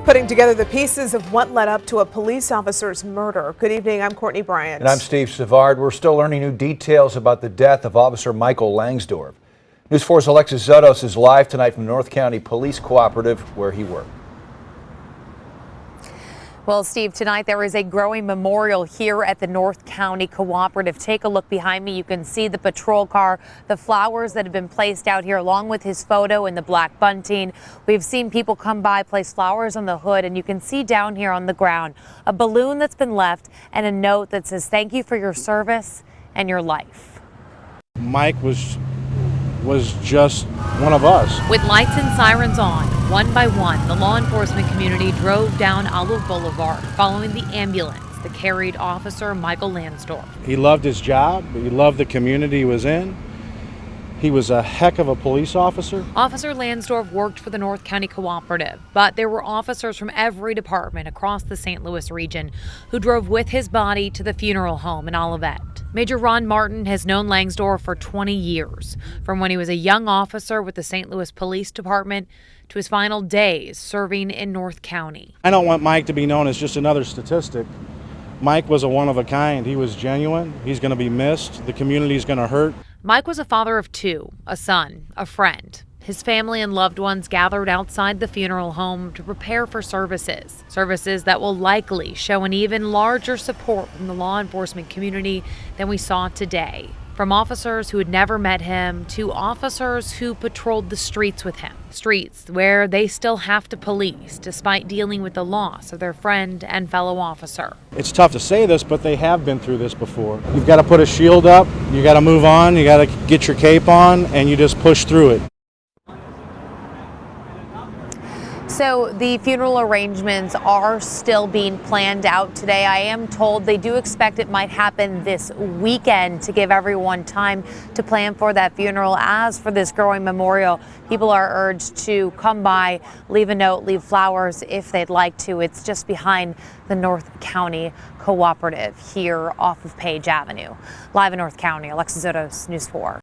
Putting together the pieces of what led up to a police officer's murder. Good evening, I'm Courtney Bryant. And I'm Steve Savard. We're still learning new details about the death of Officer Michael Langsdorf. News 4's Alexis Zotos is live tonight from North County Police Cooperative, where he worked. Well, Steve, tonight there is a growing memorial here at the North County Cooperative. Take a look behind me. You can see the patrol car, the flowers that have been placed out here, along with his photo and the black bunting. We've seen people come by, place flowers on the hood, and you can see down here on the ground a balloon that's been left and a note that says, "Thank you for your service and your life." Mike was just one of us. With lights and sirens on, one by one, the law enforcement community drove down Olive Boulevard following the ambulance that carried Officer Michael Langsdorf. He loved his job. He loved the community he was in. He was a heck of a police officer. Officer Langsdorf worked for the North County Cooperative, but there were officers from every department across the St. Louis region who drove with his body to the funeral home in Olivet. Major Ron Martin has known Langsdorf for 20 years, from when he was a young officer with the St. Louis Police Department to his final days serving in North County. I don't want Mike to be known as just another statistic. Mike was a one of a kind. He was genuine. He's going to be missed. The community's going to hurt. Mike was a father of two, a son, a friend. His family and loved ones gathered outside the funeral home to prepare for services that will likely show an even larger support from the law enforcement community than we saw today. From officers who had never met him to officers who patrolled the streets with him. Streets where they still have to police despite dealing with the loss of their friend and fellow officer. It's tough to say this, but they have been through this before. You've got to put a shield up, you got to move on, you got to get your cape on, and you just push through it. So the funeral arrangements are still being planned out today. I am told they do expect it might happen this weekend to give everyone time to plan for that funeral. As for this growing memorial, people are urged to come by, leave a note, leave flowers if they'd like to. It's just behind the North County Cooperative here off of Page Avenue. Live in North County, Alexis Zotos, News 4.